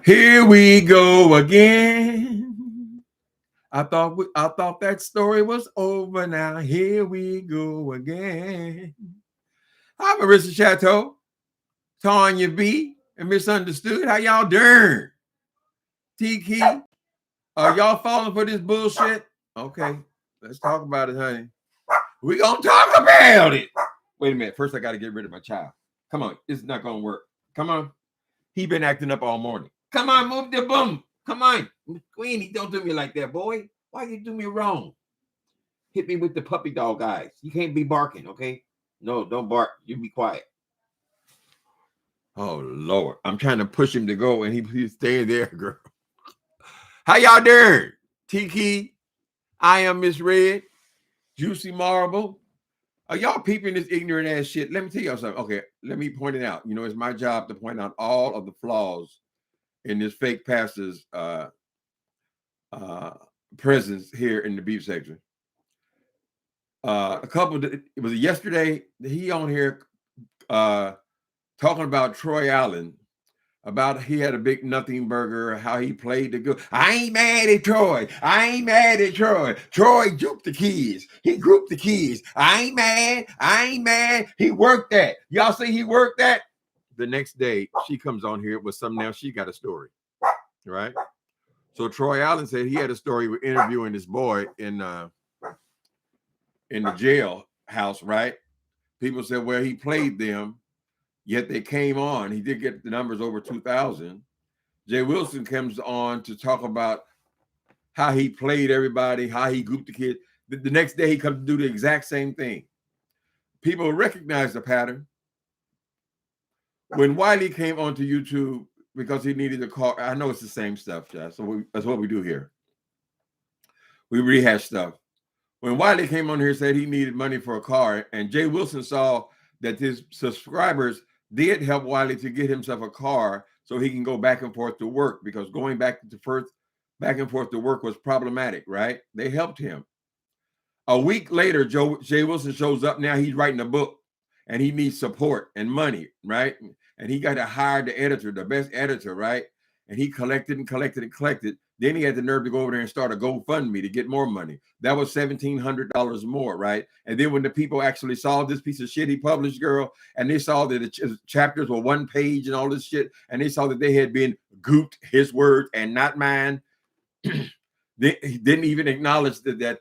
Here we go again. I thought that story was over now. Here we go again. Hi, Marissa Chateau, Tanya B, and Misunderstood. How y'all doing? Tiki, are y'all falling for this bullshit? Okay, let's talk about it, honey. We gonna talk about it. Wait a minute. First, I got to get rid of my child. Come on, it's not gonna work. Come on. He been acting up all morning. Come on, move the boom. Come on, Queenie, don't do me like that, boy. Why you do me wrong? Hit me with the puppy dog eyes. You can't be barking, okay? No, don't bark. You be quiet. Oh Lord, I'm trying to push him to go, and he's staying there, girl. How y'all doing? Tiki, I am Miss Red, Juicy Marble. Are y'all peeping this ignorant ass shit? Let me tell y'all something. Okay, let me point it out. You know, it's my job to point out all of the flaws in this fake pastor's presence here in the beef section. It was yesterday, he on here talking about Troy Allen, about he had a big nothing burger, how he played the good. I ain't mad at Troy. I ain't mad at Troy. Troy grouped the kids. He grouped the kids. I ain't mad. I ain't mad. He worked that. Y'all see he worked that? The next day, she comes on here with something else. She got a story, right? So Troy Allen said he had a story with interviewing this boy in the jail house, right? People said, well, he played them. Yet they came on. He did get the numbers over 2,000. Jay Wilson comes on to talk about how he played everybody, how he grouped the kids. The next day, he comes to do the exact same thing. People recognize the pattern. When Wiley came onto YouTube because he needed a car, I know it's the same stuff, Jeff. So that's what we do here. We rehash stuff. When Wiley came on here and said he needed money for a car, and Jay Wilson saw that his subscribers did help Wiley to get himself a car so he can go back and forth to work, because going back and forth to work was problematic, right? They helped him. A week later, Jay Wilson shows up. Now he's writing a book and he needs support and money, right? And he got to hire the editor, the best editor, right? And he collected and collected and collected. Then he had the nerve to go over there and start a GoFundMe to get more money. That was $1,700 more, right? And then when the people actually saw this piece of shit he published, girl, and they saw that the chapters were one page and all this shit, and they saw that they had been gooped, his word and not mine, they didn't even acknowledge that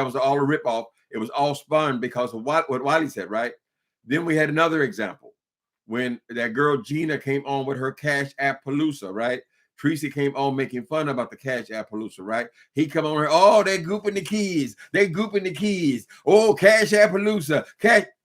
was all a ripoff. It was all spun because of what Wiley said, right? Then we had another example when that girl Gina came on with her Cash App Palooza, right? Tracy came on making fun about the Cash App Palooza, right? He come on here, oh, they're gooping the keys. They gooping the keys. Oh, Cash App Palooza.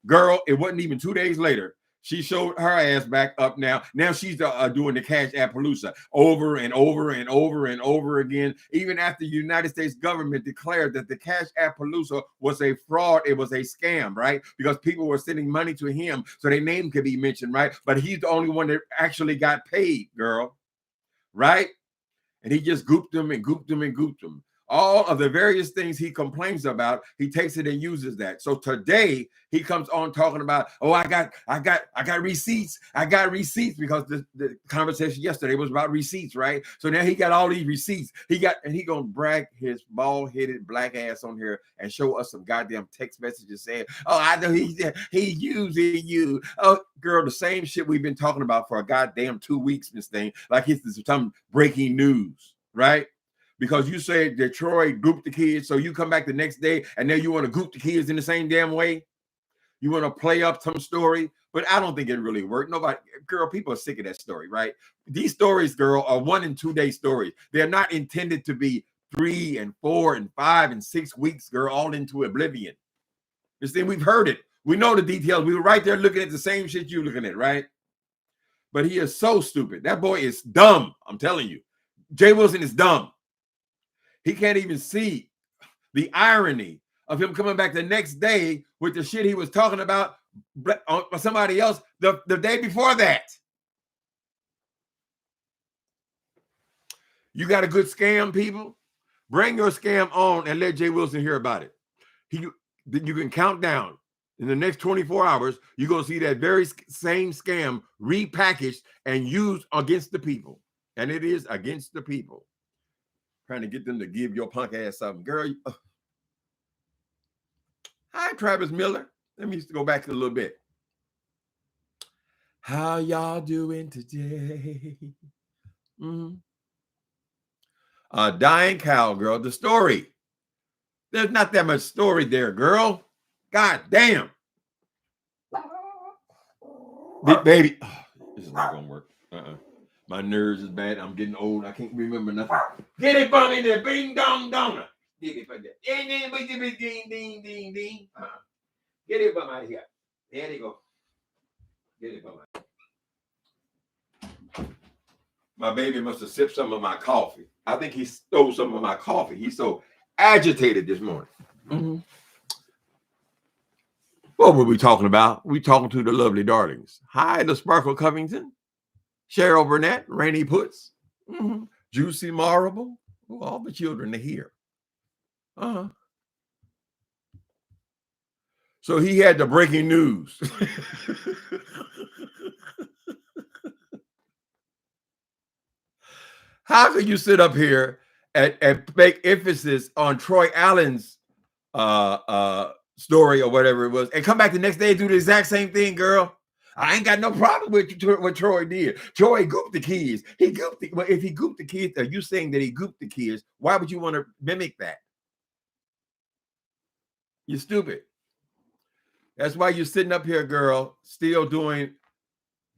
Girl, it wasn't even 2 days later. She showed her ass back up now. Now she's doing the Cash App Palooza over and over and over and over again, even after the United States government declared that the Cash App Palooza was a fraud. It was a scam, right? Because people were sending money to him so their name could be mentioned, right? But he's the only one that actually got paid, girl. Right? And he just gooped them and gooped them and gooped them. All of the various things he complains about, he takes it and uses that. So today he comes on talking about, oh, I got receipts. I got receipts, because the conversation yesterday was about receipts, right? So now he got all these receipts. He gonna brag his bald-headed black ass on here and show us some goddamn text messages saying, oh, I know he using you. Oh, girl, the same shit we've been talking about for a goddamn 2 weeks, this thing, like it's some breaking news, right? Because you said that Troy gooped the kids, so you come back the next day and now you want to goop the kids in the same damn way. You want to play up some story, but I don't think it really worked. Girl, people are sick of that story, right? These stories, girl, are 1 and 2 day stories. They're not intended to be 3 and 4 and 5 and 6 weeks, girl, all into oblivion. This thing, we've heard it. We know the details. We were right there looking at the same shit you're looking at, right? But he is so stupid. That boy is dumb. I'm telling you. Jay Wilson is dumb. He can't even see the irony of him coming back the next day with the shit he was talking about somebody else the day before that. You got a good scam, people? Bring your scam on and let Jay Wilson hear about it. You can count down. In the next 24 hours, you're going to see that very same scam repackaged and used against the people. And it is against the people. Trying to get them to give your punk ass something. Girl, hi, Travis Miller. Let me go back a little bit. How y'all doing today? Dying cow, girl. The story. There's not that much story there, girl. God damn. Baby. Oh, this is not going to work. My nerves is bad. I'm getting old. I can't remember nothing. Get it from me there. Bing dong dong. Get it from there. Ding ding ding ding. Get it from out here. There they go. Get it from out. My baby must have sipped some of my coffee. I think he stole some of my coffee. He's so agitated this morning. What were we talking about? We talking to the lovely darlings. Hi, the Sparkle Covington, Cheryl Burnett, Rainey Puts, Juicy Marable. Oh, all the children are here. So he had the breaking news. How could you sit up here and make emphasis on Troy Allen's story or whatever it was, and come back the next day and do the exact same thing, girl? I ain't got no problem with what Troy did. Troy gooped the kids. Well, if he gooped the kids, are you saying that he gooped the kids? Why would you want to mimic that? You're stupid. That's why you're sitting up here, girl, still doing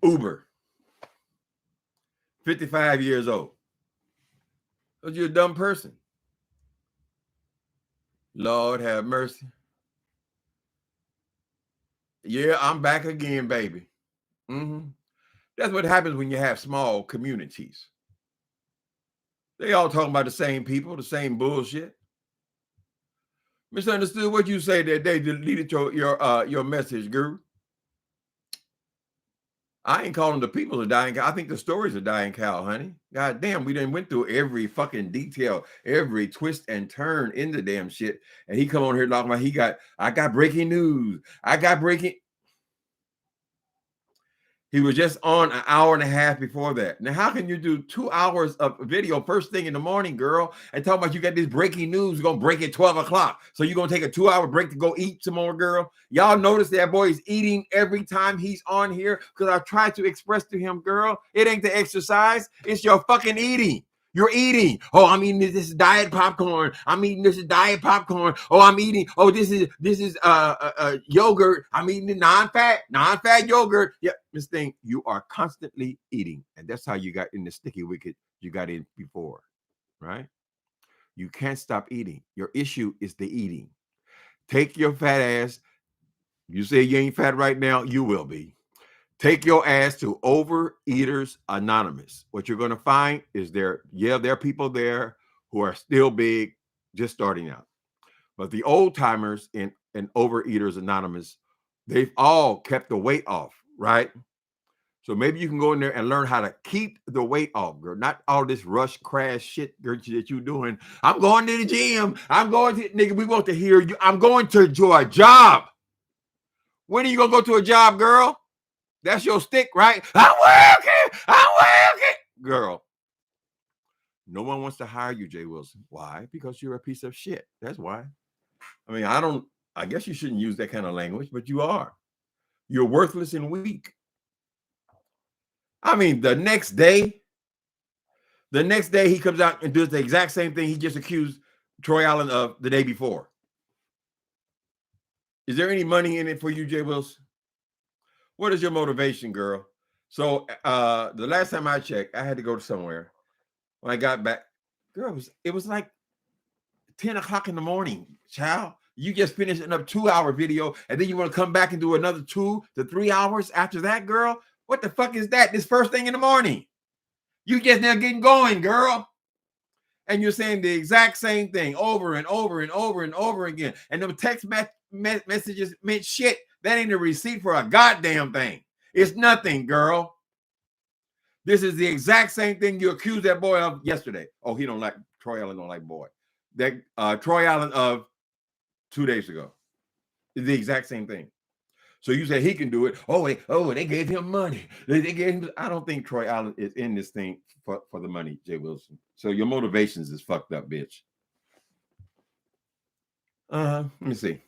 Uber. 55 years old. Because you're a dumb person. Lord have mercy. Yeah, I'm back again, baby. That's what happens when you have small communities. They all talking about the same people, the same bullshit. Misunderstood what you say that they deleted your message, Guru. I ain't calling the people a dying cow. I think the story's a dying cow, honey. God damn, we done went through every fucking detail, every twist and turn in the damn shit. And he come on here talking about I got breaking news. He was just on an hour and a half before that. Now, how can you do 2 hours of video first thing in the morning, girl, and talk about you got this breaking news, you're going to break at 12 o'clock. So you're going to take a 2-hour break to go eat some more, girl? Y'all notice that boy is eating every time he's on here? Because I tried to express to him, girl, it ain't the exercise. It's your fucking eating. You're eating. Oh, I'm eating this diet popcorn. I'm eating this diet popcorn. Oh, I'm eating. Oh, this is yogurt. I'm eating the non-fat yogurt. Yeah, this thing, you are constantly eating. And that's how you got in the sticky wicket you got in before, right? You can't stop eating. Your issue is the eating. Take your fat ass. You say you ain't fat right now, you will be. Take your ass to Overeaters Anonymous. What you're going to find is there are people there who are still big, just starting out. But the old timers in Overeaters Anonymous, they've all kept the weight off, right? So maybe you can go in there and learn how to keep the weight off, girl. Not all this rush crash shit, girl, that you're doing. I'm going to the gym. Nigga, we want to hear you. I'm going to a job. When are you going to go to a job, girl? That's your stick, right? I'm working. Girl, no one wants to hire you, Jay Wilson. Why? Because you're a piece of shit. That's why. I mean, I guess you shouldn't use that kind of language, but you are. You're worthless and weak. I mean, the next day he comes out and does the exact same thing he just accused Troy Allen of the day before. Is there any money in it for you, Jay Wilson? What is your motivation, girl? So the last time I checked, I had to go to somewhere. When I got back, girl, it was like 10 o'clock in the morning, child. You just finished a 2-hour video, and then you want to come back and do another 2 to 3 hours after that, girl? What the fuck is that? This first thing in the morning. You just now getting going, girl. And you're saying the exact same thing over and over and over and over again. And the text messages meant shit. That ain't a receipt for a goddamn thing. It's nothing, girl. This is the exact same thing you accused that boy of yesterday. Oh, he don't like Troy Allen. Don't like boy. That Troy Allen of 2 days ago. It's the exact same thing. So you say he can do it. Oh, they gave him money. They gave him. I don't think Troy Allen is in this thing for the money, Jay Wilson. So your motivations is fucked up, bitch. Let me see.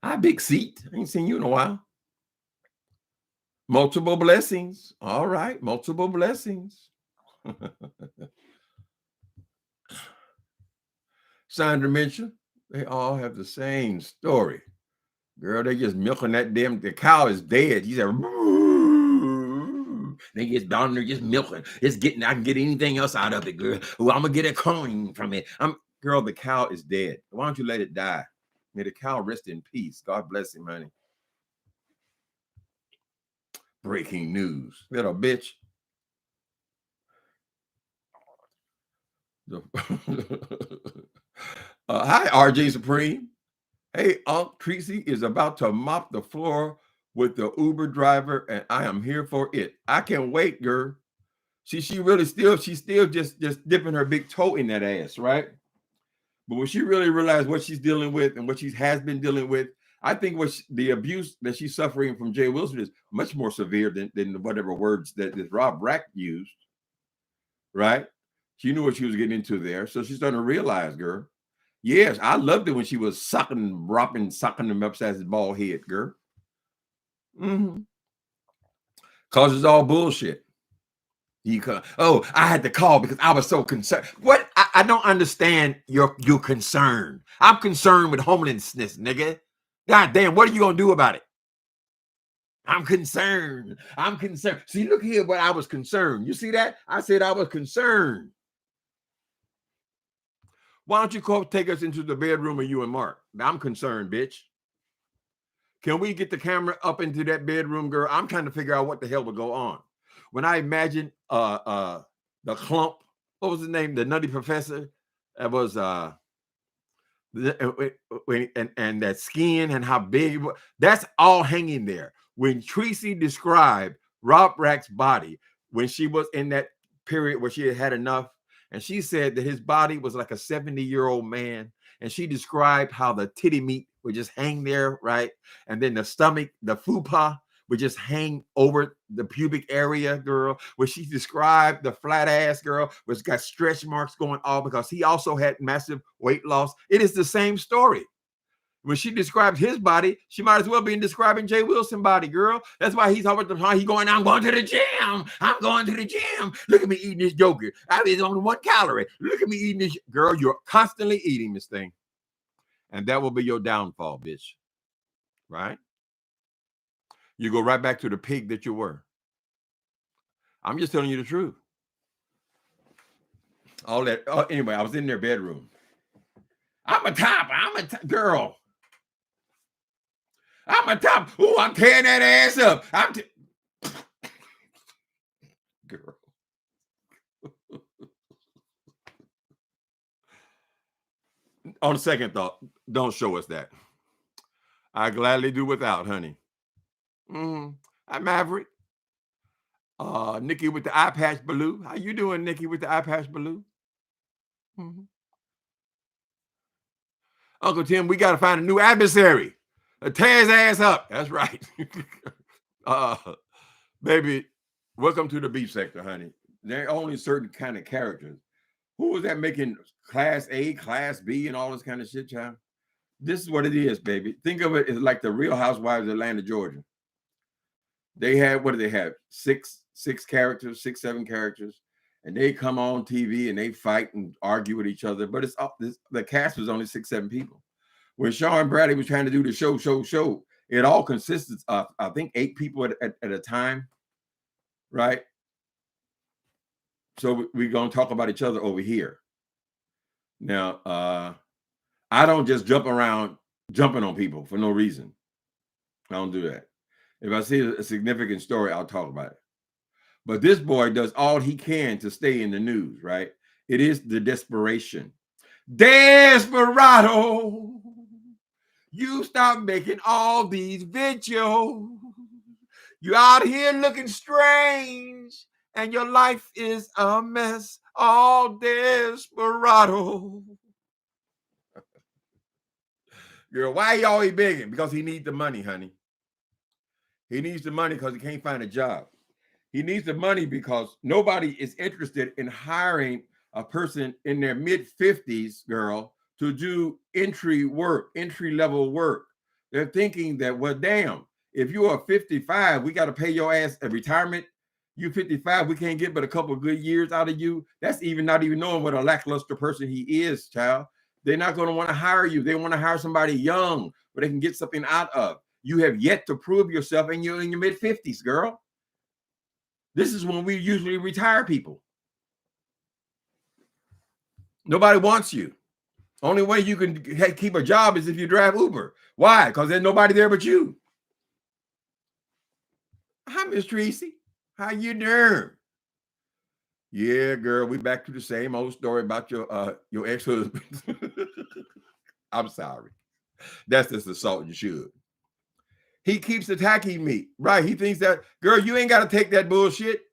Hi, Big Seat. I ain't seen you in a while. Multiple blessings. All right, multiple blessings. Sandra mentioned they all have the same story. Girl, they just milking that damn, the cow is dead. You said, they just down there just milking. It's getting, I can get anything else out of it, girl. Oh, I'm gonna get a coin from it. Girl, the cow is dead. Why don't you let it die? May the cow rest in peace. God bless him, honey. Breaking news. Little bitch. Hi, RJ Supreme. Hey, Unc Tracy is about to mop the floor with the Uber driver, and I am here for it. I can't wait, girl. She's still just dipping her big toe in that ass, right? But when she really realized what she's dealing with and what she has been dealing with, I think the abuse that she's suffering from Jay Wilson is much more severe than whatever words that Rob Rack used, right? She knew what she was getting into there. So she's starting to realize, girl. Yes, I loved it when she was sucking him upside his bald head, girl. Cause it's all bullshit. I had to call because I was so concerned. What? I don't understand your concern. I'm concerned with homelessness, nigga. God damn, what are you gonna do about it? I'm concerned. See, look here, but I was concerned. You see that? I said I was concerned. Why don't you take us into the bedroom of you and Mark? I'm concerned, bitch. Can we get the camera up into that bedroom, girl? I'm trying to figure out what the hell would go on. When I imagine the clump, what was his name? The nutty professor. That was and that skin and how big it was. That's all hanging there. When Tracy described Rob Rack's body, when she was in that period where she had enough, and she said that his body was like a 70-year-old man, and she described how the titty meat would just hang there, right? And then the stomach, the fupa, would just hang over the pubic area, girl, where she described the flat ass girl, which got stretch marks going all because he also had massive weight loss. It is the same story. When she described his body, she might as well be describing Jay Wilson's body, girl. That's why he's always the time. He's going, I'm going to the gym. I'm going to the gym. Look at me eating this yogurt. It's only 1 calorie. Look at me eating this. Girl, you're constantly eating this thing. And that will be your downfall, bitch. Right? You go right back to the pig that you were. I'm just telling you the truth. All that. Anyway, I was in their bedroom. I'm a top girl. I'm a top. Oh, I'm tearing that ass up. Girl. On second thought, don't show us that. I gladly do without, honey. I'm Maverick. Nikki with the eye patch blue. How you doing, Nikki with the eye patch blue? Uncle Tim, we got to find a new adversary. Tear his ass up. That's right. Baby, welcome to the beef sector, honey. There are only certain kind of characters. Who was that making class A, class B, and all this kind of shit, child? This is what it is, baby. Think of it as like the Real Housewives of Atlanta, Georgia. They had, what do they have? 7 characters, and they come on TV and they fight and argue with each other. But the cast was only 6, 7 people. When Sean Bradley was trying to do the show, it all consisted of, I think, 8 people at a time, right? So we're going to talk about each other over here. Now, I don't just jump around jumping on people for no reason. I don't do that. If I see a significant story, I'll talk about it. But this boy does all he can to stay in the news, right? It is the desperation. Desperado, you stop making all these videos. You out here looking strange, and your life is a mess. All desperado. Girl, why he always begging? Because he needs the money, honey. He needs the money because he can't find a job. He needs the money because nobody is interested in hiring a person in their mid-50s, girl, to do entry-level work. They're thinking that, well, damn, if you are 55, we got to pay your ass a retirement. You 55, we can't get but a couple of good years out of you. That's even not even knowing what a lackluster person he is, child. They're not going to want to hire you. They want to hire somebody young where they can get something out of. You have yet to prove yourself, and you're in your mid-50s, girl. This is when we usually retire people. Nobody wants you. Only way you can keep a job is if you drive Uber. Why? Because there's nobody there but you. Hi, Miss Tracy. How you doing? Yeah, girl, we back to the same old story about your ex-husband. I'm sorry. That's just assault. You should. He keeps attacking me. Right. He thinks that, girl, you ain't got to take that bullshit.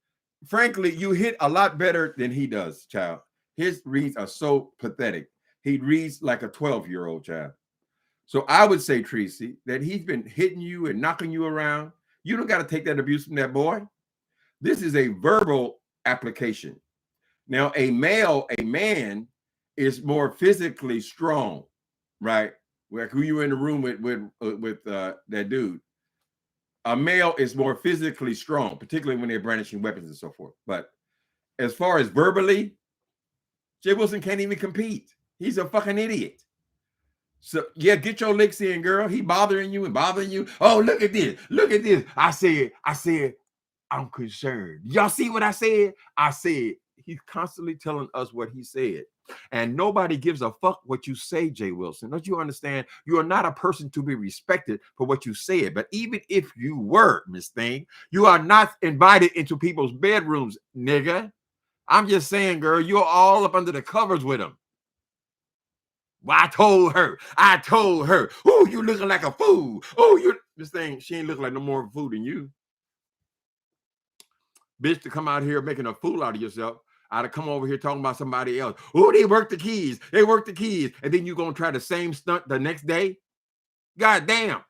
Frankly, you hit a lot better than he does, child. His reads are so pathetic. He reads like a 12-year-old child. So I would say, Tracy, that he's been hitting you and knocking you around. You don't got to take that abuse from that boy. This is a verbal application. Now, a man is more physically strong, right? Like who you in the room with that dude. A male is more physically strong, particularly when they're brandishing weapons and so forth. But as far as verbally, Jay Wilson can't even compete. He's a fucking idiot. So yeah, get your licks in, girl. He bothering you and bothering you. Oh, look at this. Look at this. I said, I'm concerned. Y'all see what I said? I said, he's constantly telling us what he said. And nobody gives a fuck what you say, Jay Wilson. Don't you understand? You are not a person to be respected for what you said. But even if you were, Miss Thing, you are not invited into people's bedrooms, nigga. I'm just saying, girl, you're all up under the covers with him. Well, I told her. Oh, you looking like a fool. Oh, you Miss Thing, she ain't looking like no more of a fool than you. Bitch, to come out here making a fool out of yourself. I'd have come over here talking about somebody else. Oh, they work the keys. And then you going to try the same stunt the next day? God damn.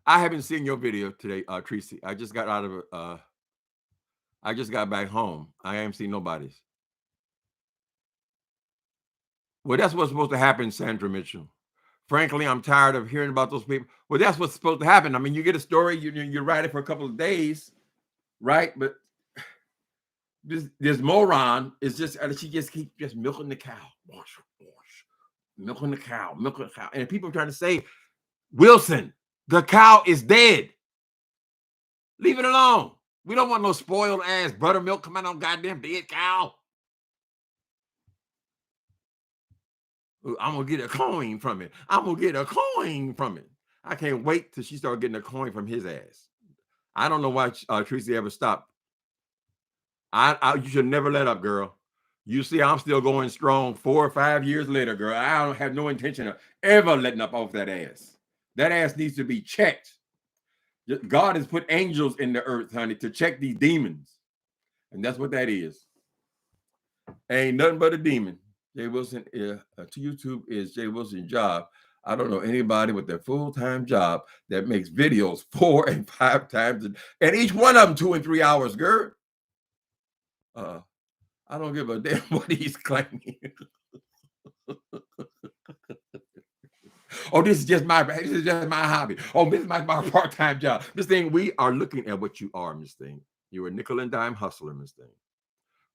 I haven't seen your video today, Tracy. I just got out of I just got back home. I haven't seen nobody's. Well, that's what's supposed to happen, Sandra Mitchell. Frankly, I'm tired of hearing about those people. Well, that's what's supposed to happen. I mean, you get a story, you write it for a couple of days, right? But this moron is just, she just keeps just milking the cow. Milking the cow. And people are trying to say, Wilson, the cow is dead. Leave it alone. We don't want no spoiled ass buttermilk coming on goddamn dead cow. I'm going to get a coin from it. I can't wait till she starts getting a coin from his ass. I don't know why Tracy ever stopped. You should never let up, girl. You see, I'm still going strong 4 or 5 years later, girl. I don't have no intention of ever letting up off that ass. That ass needs to be checked. God has put angels in the earth, honey, to check these demons. And that's what that is. Ain't nothing but a demon. Jay Wilson to YouTube is Jay Wilson's job. I don't know anybody with their full-time job that makes videos 4 and 5 times, and each one of them 2 and 3 hours, girl. I don't give a damn what he's claiming. Oh, this is just my hobby. Oh, this is my part-time job. Miss Thing, we are looking at what you are, Miss Thing. You're a nickel and dime hustler, Miss Thing.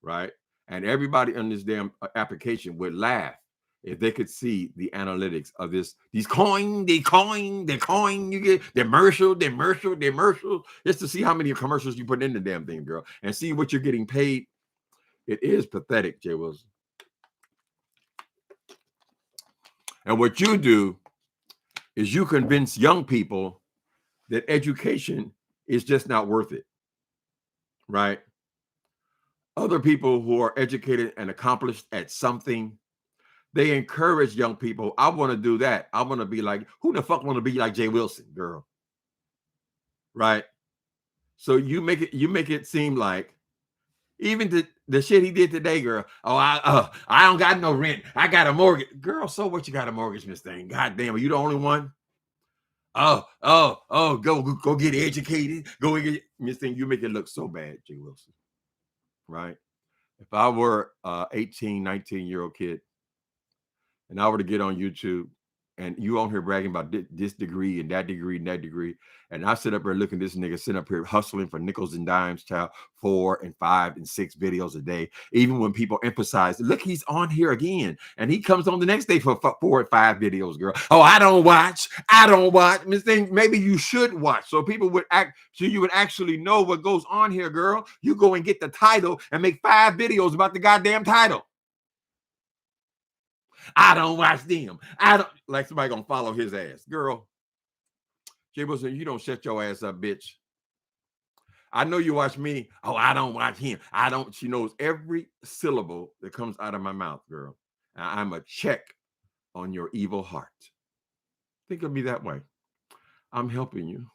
Right? And everybody on this damn application would laugh if they could see the analytics of these coin, you get the commercial, just to see how many commercials you put in the damn thing, girl, and see what you're getting paid. It is pathetic, Jay Wilson. And what you do is you convince young people that education is just not worth it, right? Other people who are educated and accomplished at something, They encourage young people. I want to do that. I want to be like, who the fuck want to be like Jay Wilson, girl? Right? So you make it seem like even the shit he did today, girl. Oh, I don't got no rent. I got a mortgage. Girl, so what you got a mortgage, Miss Thing? God damn, are you the only one? Go get educated. Go get Miss Thing. You make it look so bad, Jay Wilson. Right? If I were 18, 19-year-old kid and I were to get on YouTube and you on here bragging about this degree and that degree and that degree, and I sit up here looking at this nigga sitting up here hustling for nickels and dimes, child, 4 and 5 and 6 videos a day. Even when people emphasize, look, he's on here again, and he comes on the next day for 4 or 5 videos, girl. Oh, I don't watch. Miss Thing, maybe you should watch so people would so you would actually know what goes on here, girl. You go and get the title and make 5 videos about the goddamn title. I don't watch them. I don't like somebody gonna follow his ass, girl. Jay Wilson, you don't shut your ass up, bitch. I know you watch me. Oh, I don't watch him. I don't. She knows every syllable that comes out of my mouth, girl. I'm a check on your evil heart. Think of me that way. I'm helping you.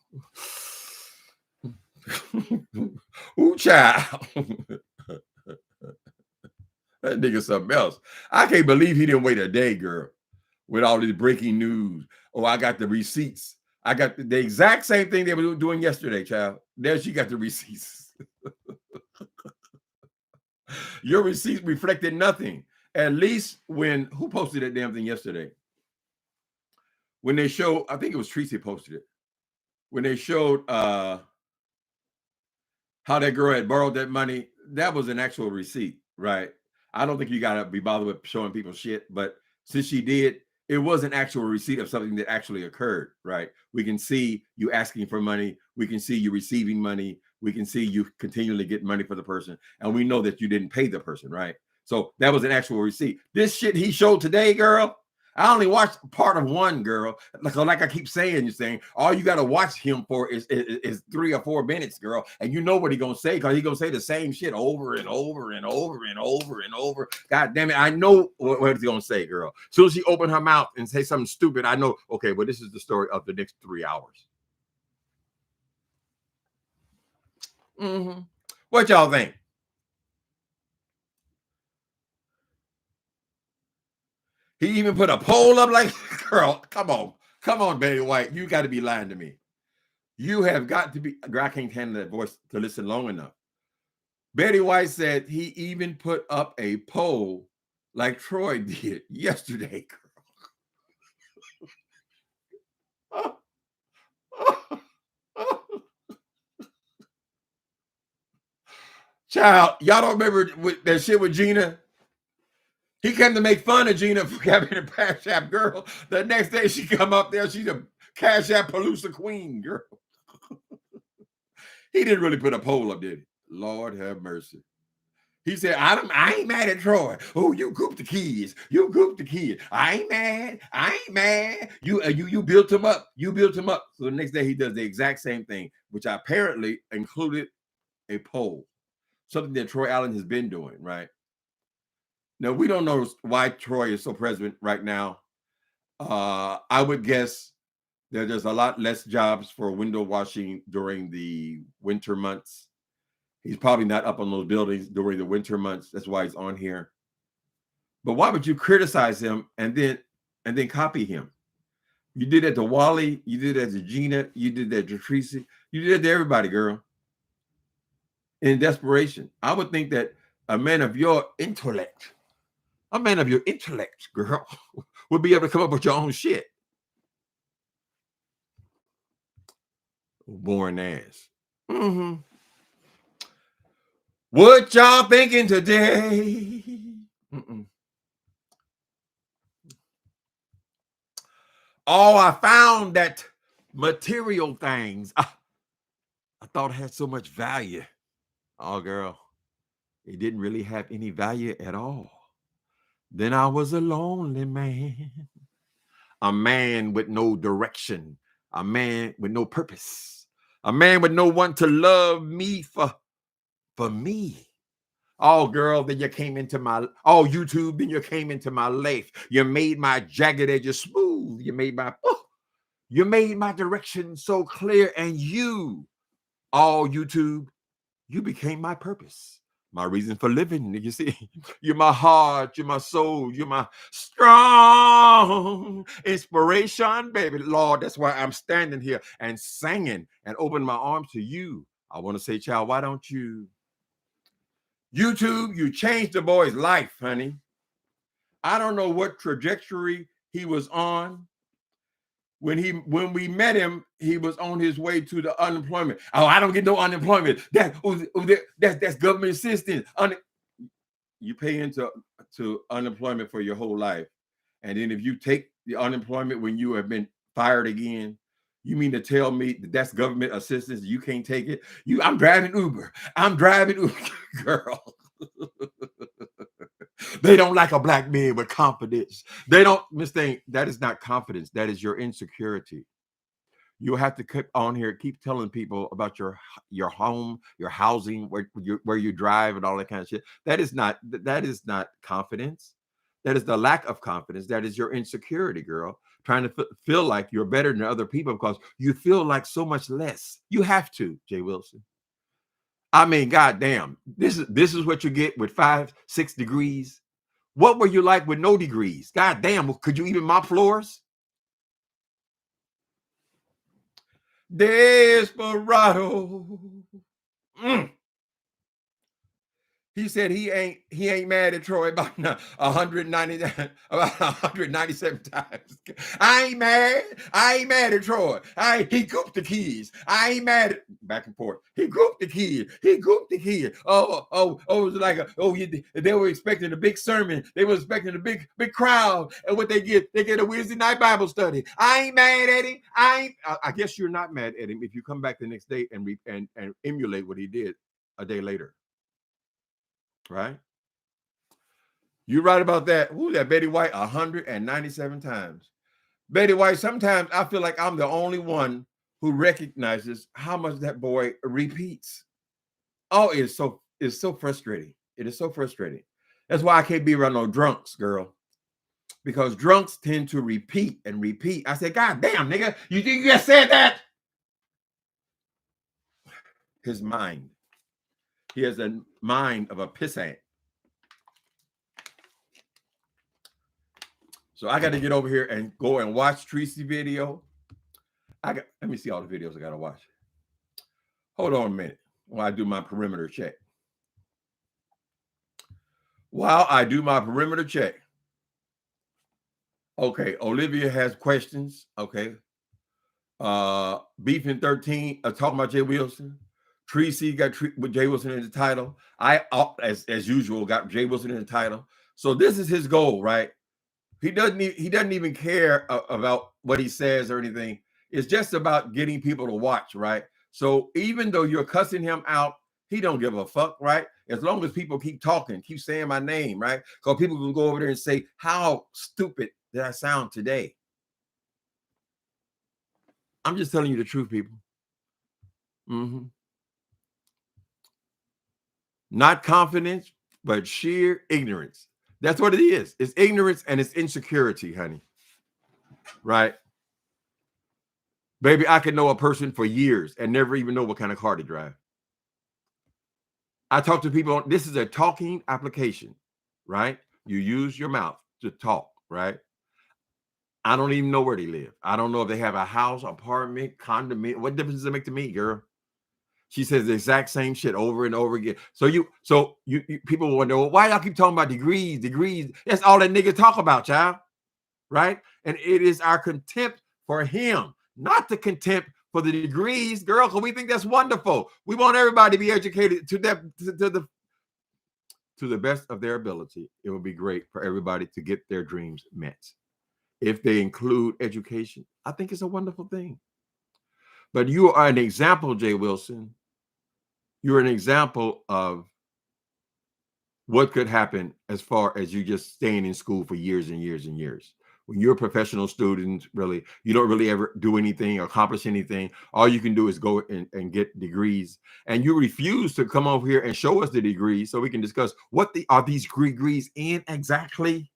Ooh, child. That nigga something else. I can't believe he didn't wait a day, girl, with all this breaking news. Oh, I got the receipts. I got the exact same thing they were doing yesterday, child. There she got the receipts. Your receipts reflected nothing. At least who posted that damn thing yesterday? When they showed, I think it was Tracy posted it. When they showed how that girl had borrowed that money, that was an actual receipt, right? I don't think you got to be bothered with showing people shit, but since she did, it was an actual receipt of something that actually occurred, right? We can see you asking for money. We can see you receiving money. We can see you continually get money for the person. And we know that you didn't pay the person, right? So that was an actual receipt. This shit he showed today, girl, I only watched part of one, girl. Like I keep saying, you're saying all you got to watch him for is 3 or 4 minutes, girl. And you know what he's going to say because he's going to say the same shit over and over and over and over and over. God damn it. I know what he's going to say, girl. As soon as she open her mouth and say something stupid, I know, okay, well, this is the story of the next 3 hours. What y'all think? He even put a poll up like, girl, come on, Betty White. You got to be lying to me. You have got to be, girl, I can't handle that voice to listen long enough. Betty White said he even put up a poll like Troy did yesterday, girl. Child, y'all don't remember that shit with Gina? He came to make fun of Gina for having a Cash App girl. The next day she come up there, she's a Cash App Palooza queen, girl. He didn't really put a poll up, did he? Lord have mercy. He said, I ain't mad at Troy. Oh, you gooped the kids. You gooped the kids. I ain't mad. You built him up. You built him up. So the next day he does the exact same thing, which apparently included a poll. Something that Troy Allen has been doing, right? Now, we don't know why Troy is so president right now. I would guess that there's a lot less jobs for window washing during the winter months. He's probably not up on those buildings during the winter months. That's why he's on here. But why would you criticize him and then copy him? You did that to Wally. You did that to Gina. You did that to Tracy. You did that to everybody, girl. In Desperation. I would think that a man of your intellect, girl, would be able to come up with your own shit. Boring ass. What y'all thinking today? Oh, I found that material things I thought had so much value. Oh, girl, it didn't really have any value at all. Then I was a lonely man, a man with no direction, a man with no purpose, a man with no one to love me for me. Oh, girl, then you came into my, oh, YouTube, then you came into my life. You made my jagged edges smooth. You made my direction so clear. And you, all YouTube, you became my purpose, my reason for living. You see, you're my heart, you're my soul, you're my strong inspiration, baby. Lord, that's why I'm standing here and singing and opening my arms to you. I want to say, child, why don't you? YouTube, you changed the boy's life, honey. I don't know what trajectory he was on. When we met him, he was on his way to the unemployment. Oh, I don't get no unemployment. That's government assistance. You pay into unemployment for your whole life, and then if you take the unemployment when you have been fired again, you mean to tell me that that's government assistance? You can't take it. I'm driving Uber. I'm driving Uber, girl. They don't like a black man with confidence. They don't, Miss Thing, that is not confidence. That is your insecurity. You have to keep on here, keep telling people about your home, your housing, where you drive and all that kind of shit. That is not confidence. That is the lack of confidence. That is your insecurity, girl. Trying to feel like you're better than other people because you feel like so much less. You have to, Jay Wilson. I mean, goddamn, this is what you get with 5, 6 degrees. What were you like with no degrees? Goddamn, could you even mop floors? Desperado. He said he ain't mad at Troy about 197 times. I ain't mad at Troy. He gooped the keys. I ain't mad at, back and forth. He gooped the kid. Oh, it was like they were expecting a big sermon. They were expecting a big crowd. And what they get a Wednesday night Bible study. I ain't mad at him. I guess you're not mad at him if you come back the next day and emulate what he did a day later. Right? You're right about that. Ooh, that Betty White 197 times. Betty White, sometimes I feel like I'm the only one who recognizes how much that boy repeats. Oh, it's so frustrating. It is so frustrating. That's why I can't be around no drunks, girl. Because drunks tend to repeat and repeat. I said, God damn, nigga, you just said that? His mind. He has a mind of a pissant. So I got to get over here and go and watch Tracy video. Let me see all the videos I got to watch. Hold on a minute while I do my perimeter check. Okay, Olivia has questions. Okay. Beefing 13, talking about Jay Wilson. Tracy got with Jay Wilson in the title. I, as usual, got Jay Wilson in the title. So this is his goal, right? He doesn't even care about what he says or anything. It's just about getting people to watch, right? So even though you're cussing him out, he don't give a fuck, right? As long as people keep talking, keep saying my name, right? Because people will go over there and say, how stupid did I sound today? I'm just telling you the truth, people. Not confidence, but sheer ignorance. That's what it is. It's ignorance and it's insecurity, honey. Right? Baby, I could know a person for years and never even know what kind of car to drive. I talk to people. This is a talking application, right? You use your mouth to talk, right? I don't even know where they live. I don't know if they have a house, apartment, condominium. What difference does it make to me, girl? She says the exact same shit over and over again. So you people wonder, well, why y'all keep talking about degrees? That's all that nigga talk about, child. Right? And it is our contempt for him, not the contempt for the degrees, girl, because we think that's wonderful. We want everybody to be educated to the best of their ability. It would be great for everybody to get their dreams met. If they include education, I think it's a wonderful thing. But you are an example, Jay Wilson. You're an example of what could happen as far as you just staying in school for years and years and years. when you're a professional student, really, you don't really ever do anything, accomplish anything. All you can do is go and get degrees. And you refuse to come over here and show us the degrees so we can discuss what are these degrees in exactly.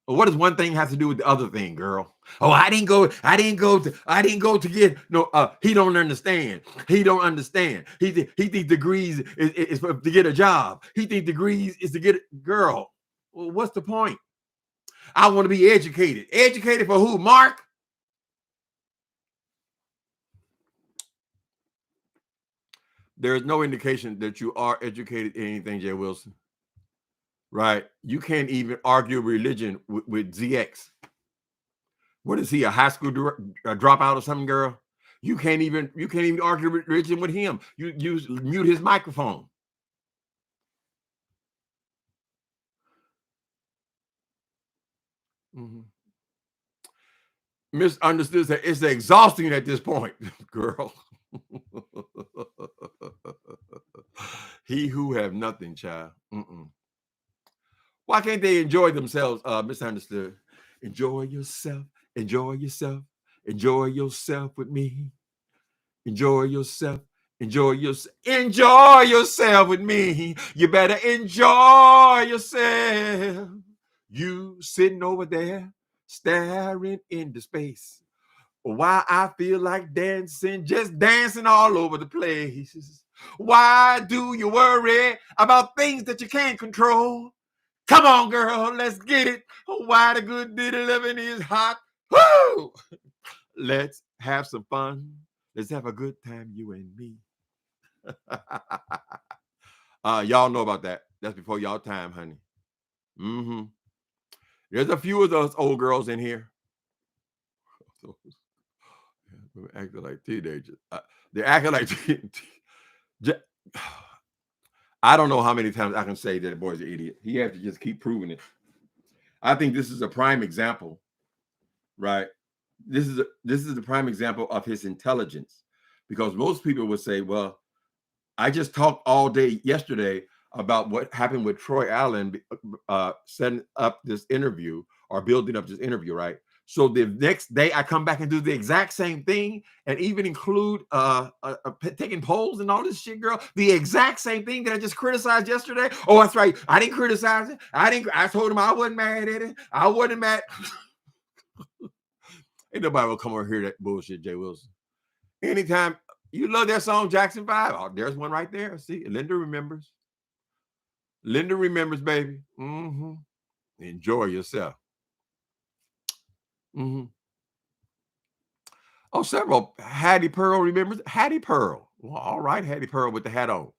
What does one thing have to do with the other thing, girl? Oh, I didn't go to get no. He don't understand. He don't understand. He thinks degrees is to get a job. He thinks degrees is to get girl. Well, what's the point? I want to be educated. Educated for who, Mark? There is no indication that you are educated in anything, Jay Wilson. Right? You can't even argue religion with ZX. What is he, a high school dropout or something, girl? You can't even argue religion with him. You mute his microphone. Misunderstood that it's exhausting at this point, girl. He who have nothing, child. Why can't they enjoy themselves? Misunderstood. Enjoy yourself. Enjoy yourself. Enjoy yourself with me. Enjoy yourself. Enjoy yourself with me. You better enjoy yourself. You sitting over there staring into space. Why I feel like dancing, just dancing all over the place. Why do you worry about things that you can't control? Come on, girl, let's get it. Why the good ditty living is hot. Woo! Let's have some fun. Let's have a good time, you and me. Y'all know about that. That's before y'all time, honey. There's a few of those old girls in here. Acting like teenagers. They're acting like I don't know how many times I can say that the boy's an idiot. He has to just keep proving it. I think this is a prime example, right? This is a prime example of his intelligence, because most people would say, well, I just talked all day yesterday about what happened with Troy Allen setting up this interview or building up this interview, right? So the next day I come back and do the exact same thing and even include taking polls and all this shit, girl. The exact same thing that I just criticized yesterday. Oh, that's right. I didn't criticize it. I told him I wasn't mad at it. I wasn't mad. Ain't nobody will come over here that bullshit, Jay Wilson. Anytime you love that song, Jackson 5. Oh, there's one right there. See, Linda remembers. Linda remembers, baby. Enjoy yourself. Oh, several. Hattie Pearl remembers. Hattie Pearl. Well, all right, Hattie Pearl with the hat on.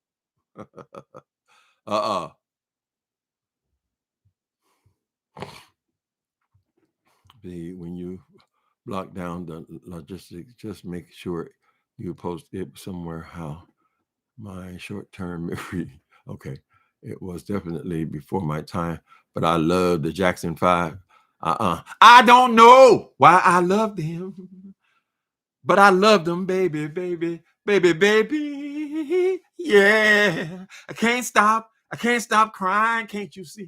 When you block down the logistics, just make sure you post it somewhere. How my short-term memory. Okay, it was definitely before my time, but I love the Jackson 5. I don't know why I loved him, but I loved him, baby, baby, baby, baby. Yeah, I can't stop crying. Can't you see?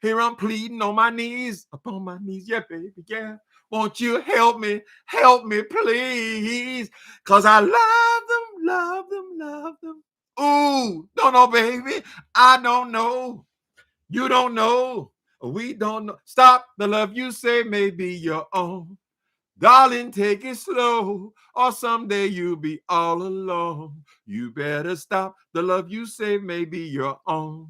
Here I'm pleading on my knees, upon my knees. Yeah, baby, yeah. Won't you help me, please? Cause I love them. Ooh, don't know, baby. I don't know. You don't know. We don't know. Stop. The love you say may be your own. Darling, take it slow, or someday you'll be all alone. You better stop. The love you say may be your own.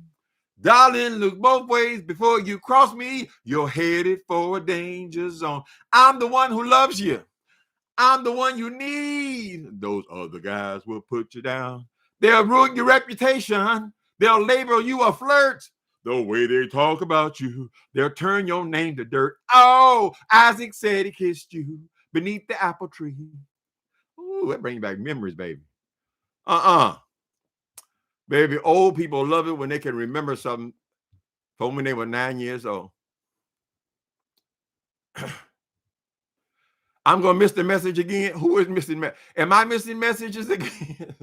Darling, look both ways before you cross me. You're headed for a danger zone. I'm the one who loves you. I'm the one you need. Those other guys will put you down. They'll ruin your reputation. They'll label you a flirt. The way they talk about you, they'll turn your name to dirt. Oh, Isaac said he kissed you beneath the apple tree. Ooh, that brings back memories, baby. Baby, old people love it when they can remember something from when they were 9 years old. I'm going to miss the message again. Who is missing? Am I missing messages again?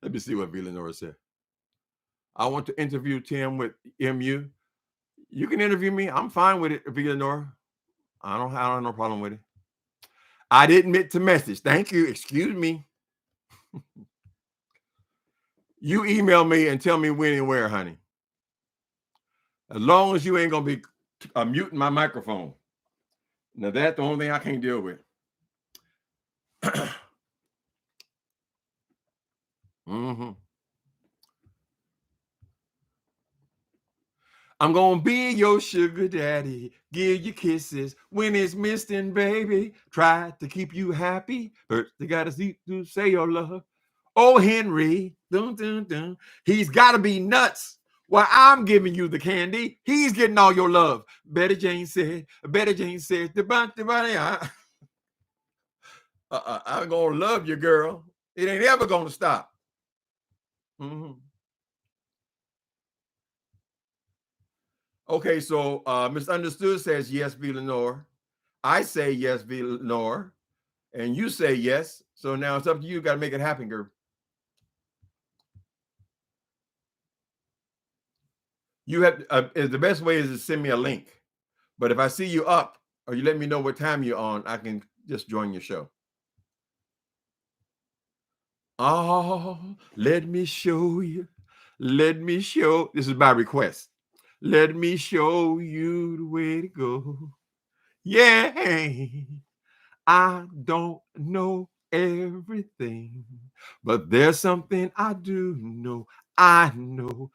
Let me see what Villanova said. I want to interview Tim with MU. You can interview me. I'm fine with it, Villanora. I don't have no problem with it. I didn't meant to message. Thank you. Excuse me. You email me and tell me when and where, honey. As long as you ain't gonna be muting my microphone. Now that's the only thing I can't deal with. Mm-hmm. I'm gonna be your sugar daddy, give you kisses when it's misting, baby. Try to keep you happy. First, you gotta see to say your love. Oh, Henry, dun, dun, dun. He's gotta be nuts. While I'm giving you the candy, he's getting all your love. Betty Jane said, I'm gonna love you, girl. It ain't ever gonna stop. Mm-hmm. Okay, so Misunderstood says yes, V. Lenore. I say yes, V. Lenore, and you say yes. So now it's up to you. Got to make it happen, girl. You have the best way is to send me a link. But if I see you up or you let me know what time you're on, I can just join your show. Oh, let me show you. Let me show. This is by request. Let me show you the way to go. Yeah. I don't know everything, but there's something I do know. I know.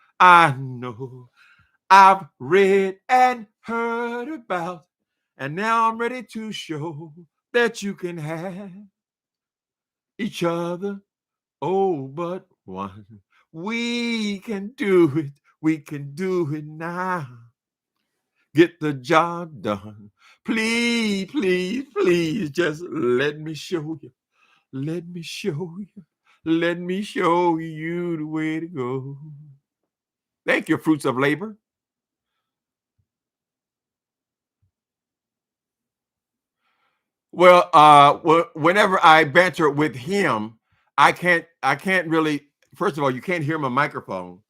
I've read and heard about, and now I'm ready to show that you can have each other. Oh, but one. We can do it. We can do it now. Get the job done. Please, please, please, just let me show you. Let me show you. Let me show you the way to go. Thank you, fruits of labor. Well, whenever I banter with him, I can't really. First of all, you can't hear my microphone.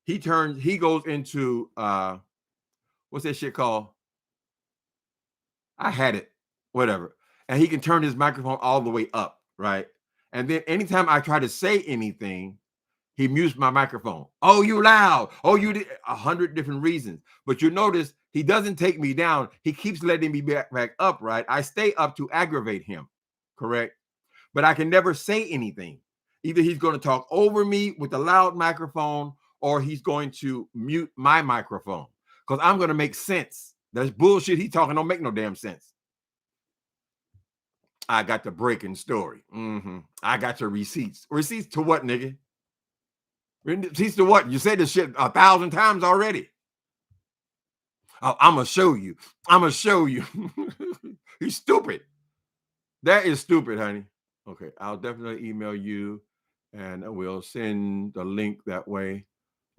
He goes into what's that shit called? I had it, whatever. And he can turn his microphone all the way up, right? And then anytime I try to say anything, he mutes my microphone. Oh, you loud. Oh, you did 100 different reasons. But you notice he doesn't take me down. He keeps letting me back up, right? I stay up to aggravate him, correct? But I can never say anything. Either he's going to talk over me with a loud microphone or he's going to mute my microphone because I'm going to make sense. That's bullshit. He talking don't make no damn sense. I got the breaking story. I got your receipts. Receipts to what, nigga? Receipts to what? You said this shit 1,000 times already. I'm going to show you. I'm going to show you. He's stupid. That is stupid, honey. Okay, I'll definitely email you and we'll send the link that way.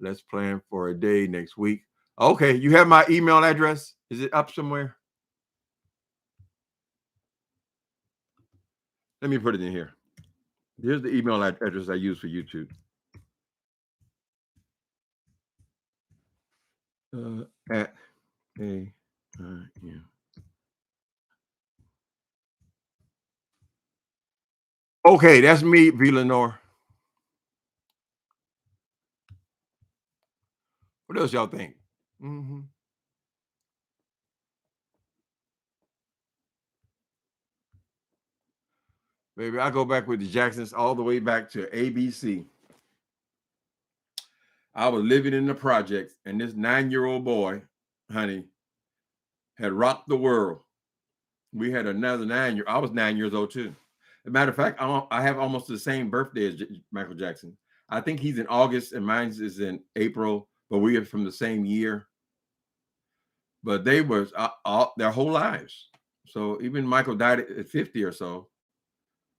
Let's plan for a day next week. Okay, you have my email address? Is it up somewhere? Let me put it in here. Here's the email address I use for YouTube. At a yeah. Okay, that's me, Villanor. What else y'all think? Baby, I go back with the Jacksons all the way back to ABC. I was living in the projects, and this 9-year-old boy, honey, had rocked the world. We had another 9-year. I was 9 years old too. As a matter of fact, I have almost the same birthday as Michael Jackson. I think he's in August and mine is in April, but we are from the same year. But they was their whole lives. So even Michael died at 50 or so.